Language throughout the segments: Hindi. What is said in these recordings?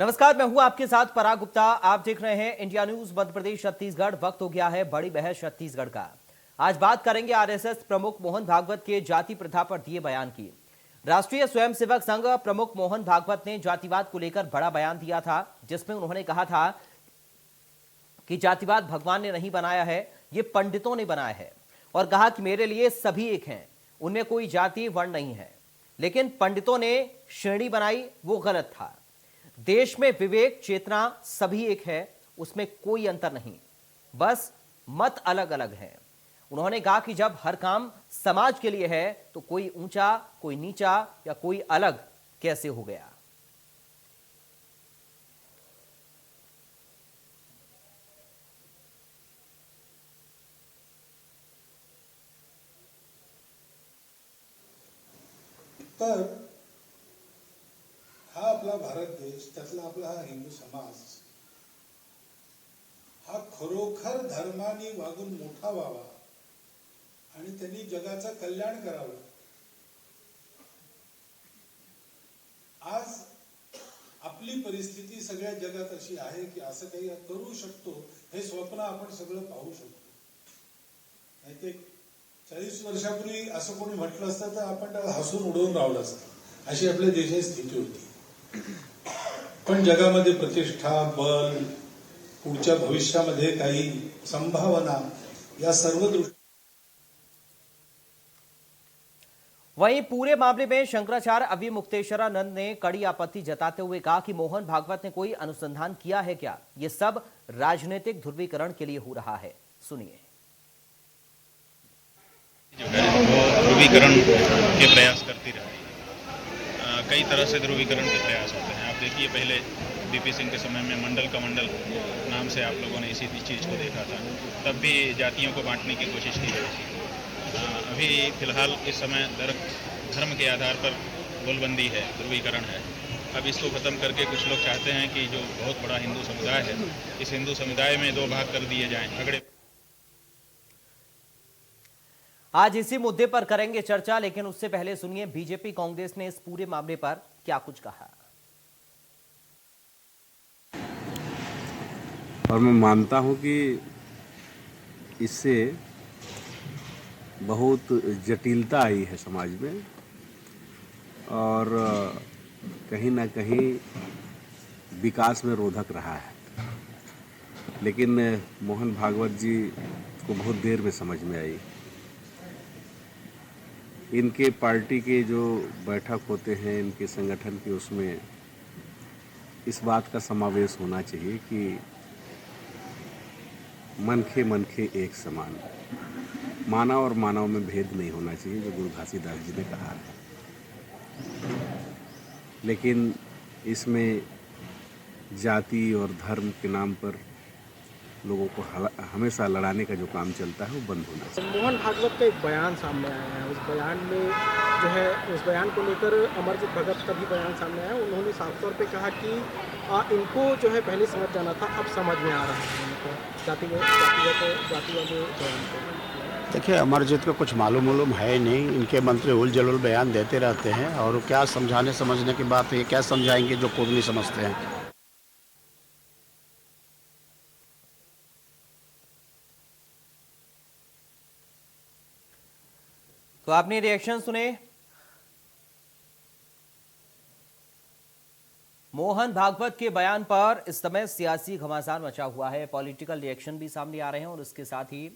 नमस्कार, मैं हूं आपके साथ पराग गुप्ता। आप देख रहे हैं इंडिया न्यूज मध्य प्रदेश छत्तीसगढ़। वक्त हो गया है बड़ी बहस छत्तीसगढ़ का। आज बात करेंगे आरएसएस प्रमुख मोहन भागवत के जाति प्रथा पर दिए बयान की। राष्ट्रीय स्वयंसेवक संघ प्रमुख मोहन भागवत ने जातिवाद को लेकर बड़ा बयान दिया था, जिसमें उन्होंने कहा था कि जातिवाद भगवान ने नहीं बनाया है, ये पंडितों ने बनाया है, और कहा कि मेरे लिए सभी एक हैं, उनमें कोई जाति वर्ण नहीं है। लेकिन पंडितों ने श्रेणी बनाई, वो गलत था। देश में विवेक चेतना सभी एक है, उसमें कोई अंतर नहीं, बस मत अलग अलग हैं। उन्होंने कहा कि जब हर काम समाज के लिए है तो कोई ऊंचा, कोई नीचा या कोई अलग कैसे हो गया। तर हा आपला भारत देश, त्यातला आपला हा हिंदू समाज हा खरोखर धर्माने वागून मोठा व्हावा आणि त्यांनी जगाचं कल्याण करावं, आज आपली परिस्थिती सगळ्या जगात अशी आहे की असं काही करू शकतो हे स्वप्न आपण सगळं पाहू शकतो। नाहीतर 40 वर्षापूर्वी असं कोणी म्हटलं असतं तर आपण त्याला हसून उडवून राहिलो असतो, अशी आपल्या देशाची स्थिती होती। पण जगामध्ये प्रतिष्ठा, बल, पुढच्या भविष्यामध्ये काही संभावना, या सर्व दृष्टी। वहीं पूरे मामले में शंकराचार्य अभी मुक्तेश्वरानंद ने कड़ी आपत्ति जताते हुए कहा कि मोहन भागवत ने कोई अनुसंधान किया है क्या, ये सब राजनीतिक ध्रुवीकरण के लिए हो रहा है। सुनिए। जो है वो ध्रुवीकरण के प्रयास करती रही। कई तरह से ध्रुवीकरण के प्रयास होते हैं। आप देखिए, पहले बीपी सिंह के समय में मंडल का मंडल नाम से आप लोगों ने इसी चीज़ को देखा था, तब भी जातियों को बांटने की कोशिश की गई थी। अभी फिलहाल इस समय धर्म के आधार पर गोलबंदी है, ध्रुवीकरण है। अब इसको ख़त्म करके कुछ लोग चाहते हैं कि जो बहुत बड़ा हिंदू समुदाय है, इस हिंदू समुदाय में दो भाग कर दिए जाएं। अगड़े आज इसी मुद्दे पर करेंगे चर्चा, लेकिन उससे पहले सुनिए बीजेपी कांग्रेस ने इस पूरे मामले पर क्या कुछ कहा। और मैं मानता हूं कि इससे बहुत जटिलता आई है समाज में, और कहीं ना कहीं विकास में रोधक रहा है। लेकिन मोहन भागवत जी को बहुत देर में समझ में आई। इनके पार्टी के जो बैठक होते हैं, इनके संगठन के, उसमें इस बात का समावेश होना चाहिए कि मनखे मनखे एक समान, मानव और मानव में भेद नहीं होना चाहिए, जो गुरु घासीदास जी ने कहा है। लेकिन इसमें जाति और धर्म के नाम पर लोगों को हमेशा लड़ाने का जो काम चलता है वो बंद होना चाहिए। मोहन भागवत का एक बयान सामने आया है। उस बयान में जो है, उस बयान को लेकर अमरजीत भगत का भी बयान सामने आया। उन्होंने साफ तौर पे कहा कि इनको जो है पहले समझ जाना था, अब समझ में आ रहा है इनको जाति वाले बयान को। देखिए, अमरजीत को कुछ मालूम है नहीं। इनके मंत्री उल जलूल बयान देते रहते हैं, और क्या समझाने समझने की बात है, ये क्या समझाएंगे जो खुद नहीं समझते हैं। तो आपने रिएक्शन सुने। मोहन भागवत के बयान पर इस समय सियासी घमासान मचा हुआ है, पॉलिटिकल रिएक्शन भी सामने आ रहे हैं, और इसके साथ ही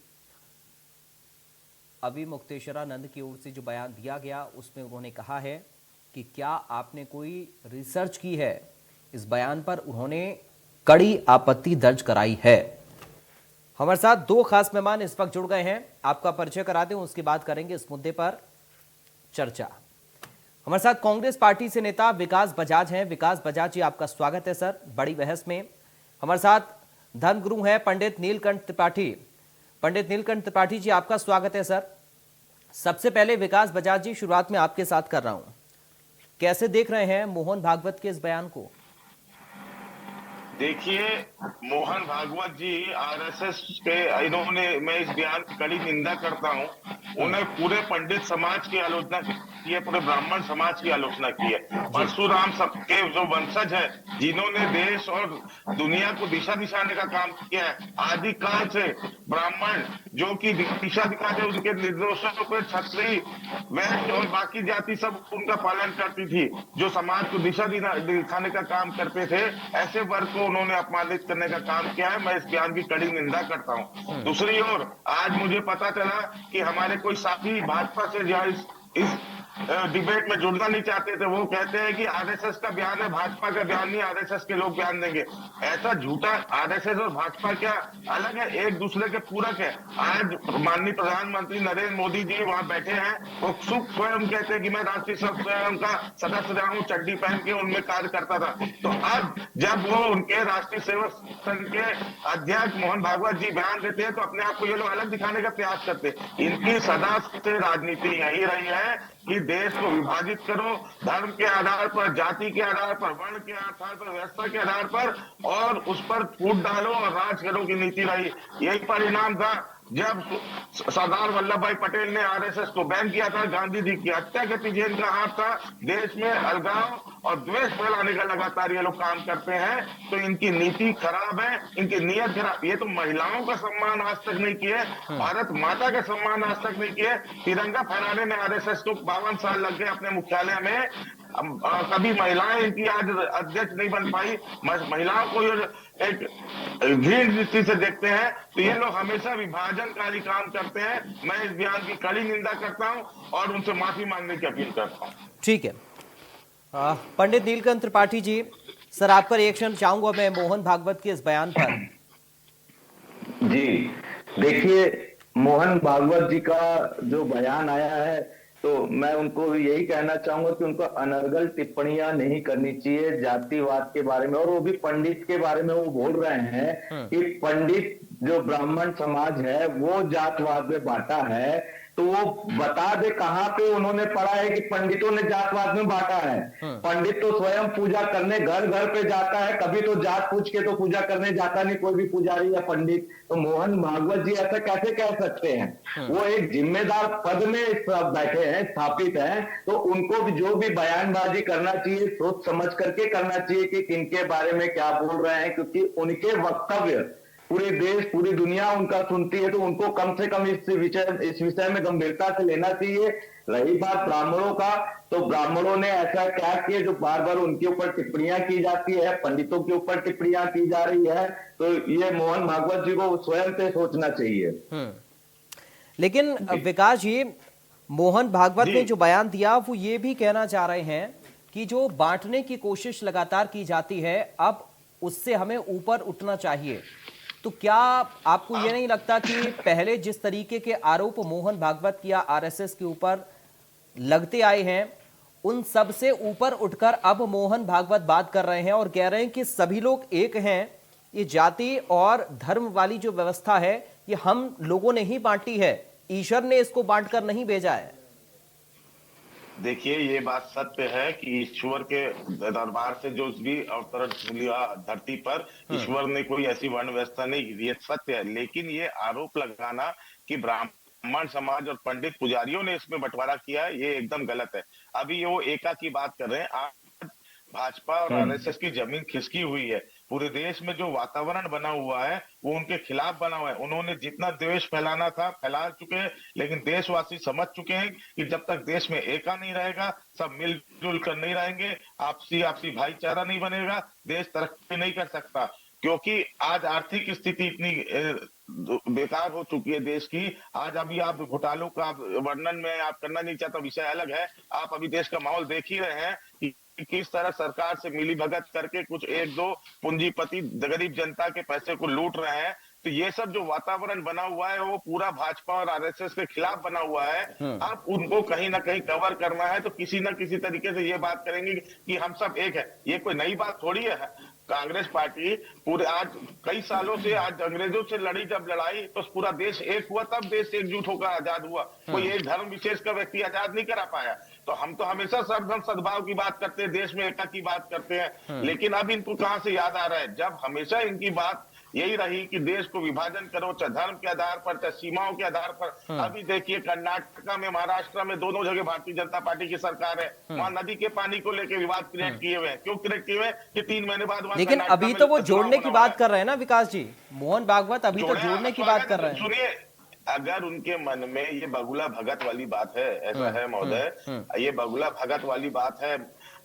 अभी मुक्तेश्वरानंद की ओर से जो बयान दिया गया उसमें उन्होंने कहा है कि क्या आपने कोई रिसर्च की है। इस बयान पर उन्होंने कड़ी आपत्ति दर्ज कराई है। हमारे साथ दो खास मेहमान इस वक्त जुड़ गए हैं, आपका परिचय करा दें, उसके बाद करेंगे इस मुद्दे पर चर्चा। हमारे साथ कांग्रेस पार्टी से नेता विकास बजाज हैं। विकास बजाज जी, आपका स्वागत है सर बड़ी बहस में। हमारे साथ धर्मगुरु हैं पंडित नीलकंठ त्रिपाठी। पंडित नीलकंठ त्रिपाठी जी, आपका स्वागत है सर। सबसे पहले विकास बजाज जी, शुरुआत में आपके साथ कर रहा हूं, कैसे देख रहे हैं मोहन भागवत के इस बयान को? देखिए, मोहन भागवत जी आरएसएस के, इन्होंने, मैं इस बयान की कड़ी निंदा करता हूं उन्हें पूरे पंडित समाज की आलोचना की है, पूरे ब्राह्मण समाज की आलोचना की है। परशुराम सबके जो वंशज है, जिन्होंने देश और दुनिया को दिशा दिखाने का काम किया है, आदिकाल से ब्राह्मण जो कि दिशा दिखाते, उनके निर्देशों पर क्षत्रिय, वैश्य और बाकी जाति सब उनका पालन करती थी, जो समाज को दिशा दिखाने का काम करते थे। ऐसे वर्ग को उन्होंने अपमानित करने का काम किया है। मैं इस बयान की कड़ी निंदा करता हूं। दूसरी ओर आज मुझे पता चला कि हमारे कोई साथी भाजपा से जहां इस डिबेट में जुड़ना नहीं चाहते थे, वो कहते हैं कि आरएसएस का बयान है, भाजपा का बयान नहीं, आरएसएस के लोग बयान देंगे। ऐसा झूठा, आरएसएस और भाजपा क्या अलग है? एक दूसरे के पूरक है। आज माननीय प्रधानमंत्री नरेंद्र मोदी जी वहां बैठे हैं, वो स्वयं कहते हैं कि मैं राष्ट्रीय स्वयं का सदस्य रहा हूं, चड्डी पहन के उनमें कार्य करता था। तो अब जब वो उनके राष्ट्रीय सेवक संघ के अध्यक्ष मोहन भागवत जी बयान देते हैं, तो अपने आप को ये लोग अलग दिखाने का प्रयास करते हैं। इनकी सदा से राजनीति यही रही है कि देश को विभाजित करो, धर्म के आधार पर, जाति के आधार पर, वर्ण के आधार पर, व्यवस्था के आधार पर, और उस पर फूट डालो और राज करो की नीति रही। यही परिणाम था जब सरदार वल्लभ भाई पटेल ने आरएसएस को बैन किया था। गांधी जी की हत्या के पीछे इनका हाथ था। देश में अलगाव और द्वेष फैलाने का लगातार ये लोग काम करते हैं, तो इनकी नीति खराब है, इनकी नीयत खराब। ये तो महिलाओं का सम्मान आज तक नहीं किए, भारत माता का सम्मान आज तक नहीं किए। तिरंगा फहराने में आरएसएस को 52 साल लग गए अपने मुख्यालय में। कभी महिलाएं इनकी आज अध्यक्ष नहीं बन पाई। महिलाओं को एक घृण दृष्टि से देखते हैं, तो ये लोग हमेशा विभाजनकारी काम करते हैं। मैं इस बयान की कड़ी निंदा करता हूं और उनसे माफी मांगने की अपील करता हूं। ठीक है, पंडित नीलकंठ त्रिपाठी जी, सर आपका रिएक्शन चाहूंगा मैं मोहन भागवत के इस बयान पर। जी देखिए, मोहन भागवत जी का जो बयान आया है, तो मैं उनको यही कहना चाहूंगा कि उनको अनर्गल टिप्पणियां नहीं करनी चाहिए जातिवाद के बारे में। और वो भी पंडित के बारे में वो बोल रहे हैं कि पंडित जो ब्राह्मण समाज है वो जातवाद में बांटा है, तो वो बता दे कहां पे उन्होंने पढ़ा है कि पंडितों ने जातवाद में बांटा है। पंडित तो स्वयं पूजा करने घर घर पे जाता है, कभी तो जात पूछ के तो पूजा करने जाता नहीं कोई भी पुजारी या पंडित। तो मोहन भागवत जी ऐसा कैसे कह सकते हैं? वो एक जिम्मेदार पद में बैठे हैं, स्थापित हैं, तो उनको भी जो भी बयानबाजी करना चाहिए सोच समझ करके करना चाहिए कि किनके बारे में क्या बोल रहे हैं, क्योंकि उनके वक्तव्य पूरे देश पूरी दुनिया उनका सुनती है, तो उनको कम से कम इस विषय में गंभीरता से लेना चाहिए। रही बात ब्राह्मणों का, तो ब्राह्मणों ने ऐसा क्या किया जो बार बार उनके ऊपर टिप्पणियां की जाती है, पंडितों के ऊपर टिप्पणियां की जा रही है, तो ये मोहन भागवत जी को स्वयं से सोचना चाहिए। लेकिन विकास जी, मोहन भागवत ने जो बयान दिया वो ये भी कहना चाह रहे हैं कि जो बांटने की कोशिश लगातार की जाती है, अब उससे हमें ऊपर उठना चाहिए। तो क्या आपको ये नहीं लगता कि पहले जिस तरीके के आरोप मोहन भागवत या आरएसएस के ऊपर लगते आए हैं, उन सब से ऊपर उठकर अब मोहन भागवत बात कर रहे हैं और कह रहे हैं कि सभी लोग एक हैं, ये जाति और धर्म वाली जो व्यवस्था है ये हम लोगों ने ही बांटी है, ईश्वर ने इसको बांटकर नहीं भेजा है। देखिए, ये बात सत्य है कि ईश्वर के दरबार से जो भी अवतरण हुआ धरती पर, ईश्वर ने कोई ऐसी वर्ण व्यवस्था नहीं की, ये सत्य है। लेकिन ये आरोप लगाना कि ब्राह्मण समाज और पंडित पुजारियों ने इसमें बंटवारा किया है, ये एकदम गलत है। अभी वो एका की बात कर रहे हैं, आज भाजपा और आरएसएस की जमीन खिसकी हुई है। पूरे देश में जो वातावरण बना हुआ है वो उनके खिलाफ बना हुआ है। उन्होंने जितना द्वेष फैलाना था फैला चुके हैं, लेकिन देशवासी समझ चुके हैं कि जब तक देश में एका नहीं रहेगा, सब मिलजुल कर नहीं रहेंगे, आपसी भाईचारा नहीं बनेगा, देश तरक्की नहीं कर सकता। क्योंकि आज आर्थिक स्थिति इतनी बेकार हो चुकी है देश की। आज अभी आप घोटालों का वर्णन में आप करना नहीं चाहता, विषय अलग है। आप अभी देश का माहौल देख ही रहे हैं कि किस तरह सरकार से मिली भगत करके कुछ एक दो पूंजीपति गरीब जनता के पैसे को लूट रहे हैं। तो ये सब जो वातावरण बना हुआ है वो पूरा भाजपा और आरएसएस के खिलाफ बना हुआ है। आप उनको कहीं ना कहीं कवर करना है तो किसी न किसी तरीके से ये बात करेंगे कि हम सब एक है। ये कोई नई बात थोड़ी है। कांग्रेस पार्टी पूरे आज कई सालों से, आज अंग्रेजों से लड़ी जब लड़ाई, तो पूरा देश एक हुआ, तब देश एकजुट होकर आजाद हुआ। कोई एक धर्म विशेष का व्यक्ति आजाद नहीं करा पाया। तो हम तो हमेशा सर्वधर्म सद्भाव की बात करते हैं, देश में एकता की बात करते हैं। लेकिन अब इनको कहां से याद आ रहा है, जब हमेशा इनकी बात यही रही कि देश को विभाजन करो, चाहे धर्म के आधार पर, चाहे सीमाओं के आधार पर। अभी देखिए कर्नाटका में, महाराष्ट्र में दोनों जगह भारतीय जनता पार्टी की सरकार है, वहां नदी के पानी को लेकर विवाद क्रिएट किए हुए हैं। क्यों क्रिएट किए हुए हैं कि 3 महीने बाद वहां लेकिन कर्नाटका अभी में तो वो चुनाव जोड़ने होना की वाला बात कर रहे हैं ना विकास जी, मोहन भागवत अभी तो जोड़ने की बात कर रहे हैं। सुनिए, अगर उनके मन में ये बगुला भगत वाली बात है, ऐसा है महोदय, ये बगुला भगत वाली बात है,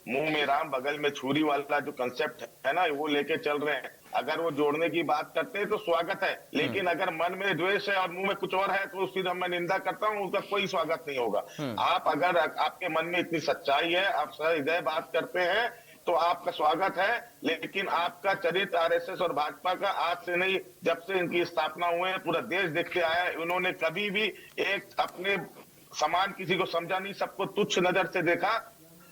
मुंह में राम बगल में छुरी वाला जो कंसेप्ट है ना, वो लेके चल रहे हैं। अगर वो जोड़ने की बात करते हैं तो स्वागत है, लेकिन अगर मन में द्वेष है और मुंह में कुछ और है तो उसकी मैं निंदा करता हूँ, उसका कोई स्वागत नहीं होगा। आप अगर आपके मन में इतनी सच्चाई है, आप सहृदय बात करते हैं, तो आपका स्वागत है। लेकिन आपका चरित्र आरएसएस और भाजपा का आज से नहीं, जब से इनकी स्थापना हुए हैं पूरा देश देखते आया है। उन्होंने कभी भी एक अपने समान किसी को समझा नहीं, सबको तुच्छ नजर से देखा,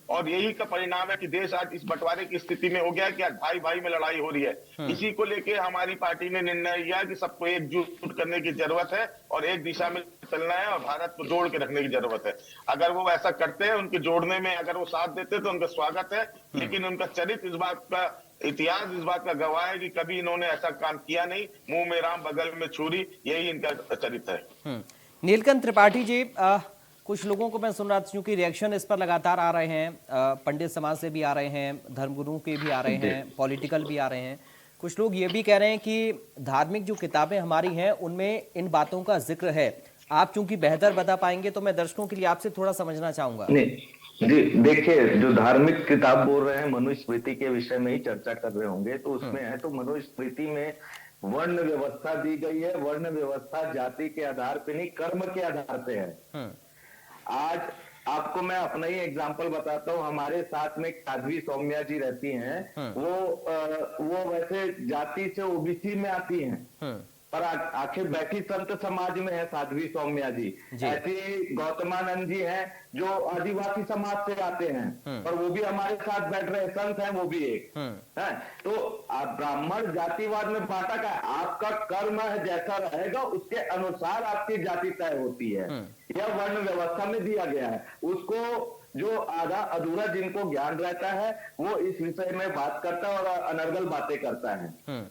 और यही का परिणाम है कि देश आज इस बंटवारे की स्थिति में हो गया कि आज भाई भाई में लड़ाई हो रही है। इसी को लेके हमारी पार्टी ने निर्णय लिया कि सबको एकजुट करने की जरूरत है और एक दिशा में चलना है और भारत को जोड़ के रखने की जरूरत है। अगर वो ऐसा करते हैं, उनके जोड़ने में अगर वो साथ देते तो उनका स्वागत है, लेकिन उनका चरित्र इस बात का, इतिहास इस बात का गवाह है कि कभी इन्होंने ऐसा काम किया नहीं। मुंह में राम बगल में छुरी, यही इनका चरित्र है। नीलकंठ त्रिपाठी जी, कुछ लोगों को मैं सुन रहा था क्योंकि रिएक्शन इस पर लगातार आ रहे हैं, पंडित समाज से भी आ रहे हैं, धर्मगुरुओं के भी आ रहे हैं, पॉलिटिकल भी आ रहे हैं। कुछ लोग ये भी कह रहे हैं कि धार्मिक जो किताबें हमारी हैं उनमें इन बातों का जिक्र है। आप चूंकि बेहतर बता पाएंगे तो मैं दर्शकों के लिए आपसे थोड़ा समझना चाहूंगा। जी देखिए, जो धार्मिक किताब बोल रहे हैं मनुस्मृति के विषय में ही चर्चा कर रहे होंगे, तो उसमें है तो मनुस्मृति में वर्ण व्यवस्था दी गई है। वर्ण व्यवस्था जाति के आधार पे नहीं, कर्म के आधार पे है। आज आपको मैं अपना ही एग्जांपल बताता हूँ। हमारे साथ में साध्वी सौम्या जी रहती हैं, वो वैसे जाति से ओबीसी में आती हैं, पर आखिर बैठी संत समाज में है साध्वी सौम्या जी। ऐसी गौतमानंद जी हैं जो आदिवासी समाज से आते हैं, पर वो भी हमारे साथ बैठ रहे संत हैं, वो भी एक है। तो आप ब्राह्मण जातिवाद में बांटा का, आपका कर्म है जैसा रहेगा उसके अनुसार आपकी जाति तय होती है। यह वर्ण व्यवस्था में दिया गया है। उसको जो आधा अधूरा जिनको ज्ञान रहता है वो इस विषय में बात करता है और अनर्गल बातें करता है।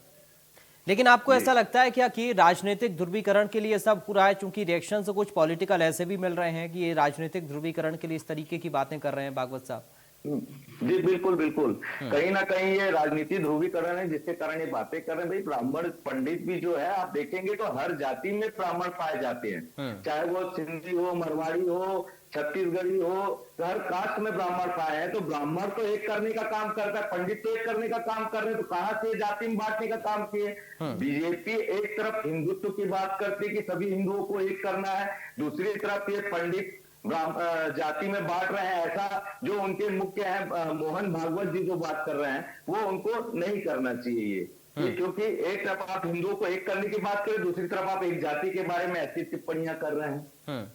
लेकिन आपको ऐसा लगता है क्या कि राजनीतिक ध्रुवीकरण के लिए सब हो रहा है? चूंकि रिएक्शन से कुछ पॉलिटिकल ऐसे भी मिल रहे हैं कि ये राजनीतिक ध्रुवीकरण के लिए इस तरीके की बातें कर रहे हैं भागवत साहब। जी बिल्कुल बिल्कुल, कहीं ना कहीं ये राजनीति ध्रुवीकरण है जिसके कारण ये बातें कर रहे हैं। भाई ब्राह्मण पंडित भी जो है आप देखेंगे तो हर जाति में ब्राह्मण पाए जाते हैं, चाहे वो सिंधी हो, मरवाड़ी हो, छत्तीसगढ़ी हो, हर कास्ट में ब्राह्मण पाए हैं। तो ब्राह्मण तो एक करने का काम करता है, पंडित तो एक करने का काम कर रहे हैं, तो कहां से जाति में बांटने का काम किए? बीजेपी एक तरफ हिंदुत्व की बात करती है कि सभी हिंदुओं को एक करना है, दूसरी तरफ ये पंडित जाति में बांट रहे हैं। ऐसा जो उनके मुख्य है मोहन भागवत जी जो बात कर रहे हैं, वो उनको नहीं करना चाहिए ये, क्योंकि एक तरफ आप हिंदुओं को एक करने की बात करें, दूसरी तरफ आप एक जाति के बारे में ऐसी टिप्पणियां कर रहे हैं।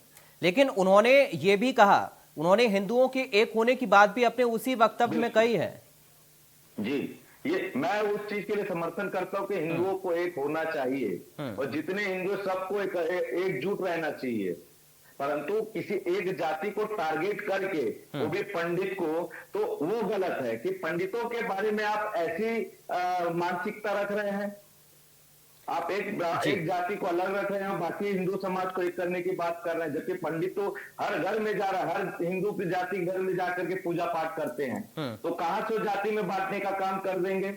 लेकिन उन्होंने ये भी कहा, उन्होंने हिंदुओं के एक होने की बात भी अपने उसी वक्तव्य में कही है। जी, ये मैं उस चीज के लिए समर्थन करता हूँ कि हिंदुओं को एक होना चाहिए और जितने हिंदू सबको एकजुट रहना चाहिए, परंतु किसी एक जाति को टारगेट करके वो भी पंडित को, तो वो गलत है कि पंडितों के बारे में आप ऐसी मानसिकता रख रहे हैं। आप एक जाति को अलग रख रहे हैं, बाकी हिंदू समाज को एक करने की बात कर रहे हैं, जबकि पंडित तो हर घर में जा रहा है, हर हिंदू की जाति घर में जाकर के पूजा पाठ करते हैं, तो कहां से जाति में बांटने का काम कर देंगे?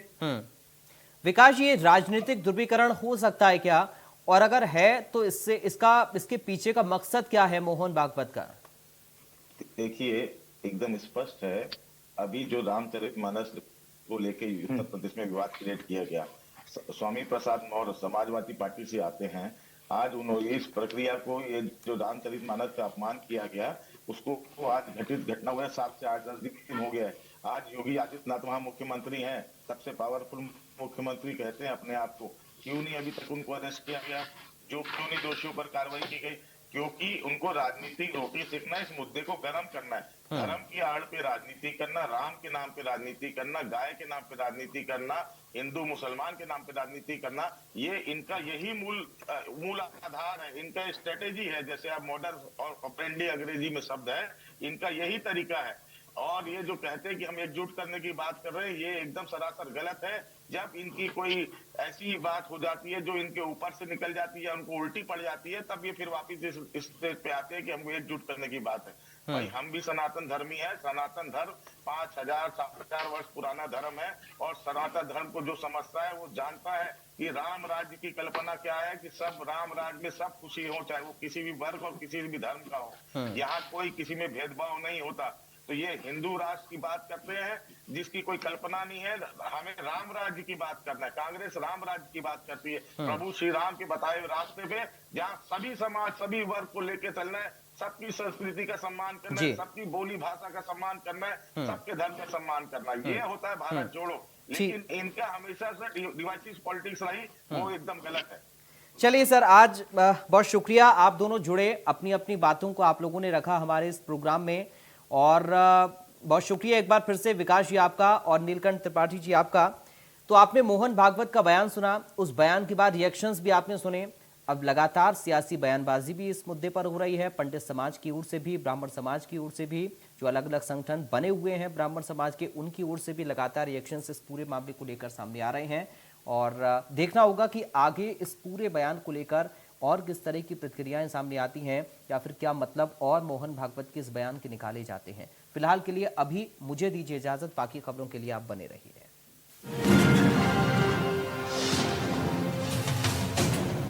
विकास, ये राजनीतिक ध्रुवीकरण हो सकता है क्या, और अगर है तो इसके पीछे का मकसद क्या है मोहन भागवत का? देखिए, एकदम स्पष्ट है। अभी जो रामचरितमानस को लेके उत्तर प्रदेश में विवाद क्रिएट किया गया, स्वामी प्रसाद मौर्य समाजवादी पार्टी से आते हैं। आज उन्होंने इस प्रक्रिया को, ये जो रामचरितमानस का अपमान किया गया उसको आज घटित घटना हुआ है, 7 से 8-10 दिन हो गया है। आज योगी आदित्यनाथ वहां मुख्यमंत्री हैं, सबसे पावरफुल मुख्यमंत्री कहते हैं अपने आप को। क्यों नहीं अभी तक उनको अरेस्ट किया गया? क्यों नहीं दोषियों पर कार्रवाई की गई? क्योंकि उनको राजनीतिक रोटी सीखना है, इस मुद्दे को गर्म करना है। धर्म की आड़ पे राजनीति करना, राम के नाम पे राजनीति करना, गाय के नाम पे राजनीति करना, हिंदू मुसलमान के नाम पे राजनीति करना, ये इनका यही मूल आधार है, इनका स्ट्रेटेजी है। जैसे आप मॉडर्न और ऑपरेंडी अंग्रेजी में शब्द है, इनका यही तरीका है और ये जो कहते हैं कि हम एकजुट करने की बात कर रहे हैं, ये एकदम सरासर गलत है। जब इनकी कोई ऐसी बात हो जाती है जो इनके ऊपर से निकल जाती है, उनको उल्टी पड़ जाती है, तब ये फिर वापस इस स्टेज पे आते हैं कि हमको एकजुट करने की बात है। भाई हम भी सनातन धर्मी है। सनातन धर्म 5000 7000 वर्ष पुराना धर्म है, और सनातन धर्म को जो समझता है वो जानता है कि राम राज्य की कल्पना क्या है, कि सब राम राज्य में सब खुशी हो, चाहे वो किसी भी वर्ग और किसी भी धर्म का हो। यहाँ कोई किसी में भेदभाव नहीं होता। तो ये हिंदू राष्ट्र की बात करते हैं जिसकी कोई कल्पना नहीं है। हमें राम राज्य की बात करना है। कांग्रेस राम राज्य की बात करती है, प्रभु श्री राम के बताए हुए रास्ते पे, जहाँ सभी समाज सभी वर्ग को लेके चलना है, सबकी संस्कृति का सम्मान करना है, सबकी बोली भाषा का सम्मान करना है, सबके धर्म का सम्मान करना है। ये होता है भारत जोड़ो। लेकिन इनका हमेशा से डिवाइसिव पॉलिटिक्स रही, वो एकदम गलत है। चलिए सर, आज बहुत शुक्रिया, आप दोनों जुड़े, अपनी अपनी बातों को आप लोगों ने रखा हमारे इस प्रोग्राम में, और बहुत शुक्रिया एक बार फिर से विकास जी आपका और नीलकंठ त्रिपाठी जी आपका। तो आपने मोहन भागवत का बयान सुना, उस बयान के बाद रिएक्शंस भी आपने सुने। अब लगातार सियासी बयानबाजी भी इस मुद्दे पर हो रही है, पंडित समाज की ओर से भी, ब्राह्मण समाज की ओर से भी, जो अलग अलग संगठन बने हुए हैं ब्राह्मण समाज के, उनकी ओर से भी लगातार रिएक्शंस इस पूरे मामले को लेकर सामने आ रहे हैं। और देखना होगा कि आगे इस पूरे बयान को लेकर और किस तरह की प्रतिक्रियाएं सामने आती हैं, या फिर क्या मतलब और मोहन भागवत के इस बयान के निकाले जाते हैं। फिलहाल के लिए अभी मुझे दीजिए इजाजत, बाकी खबरों के लिए आप बने रहिए।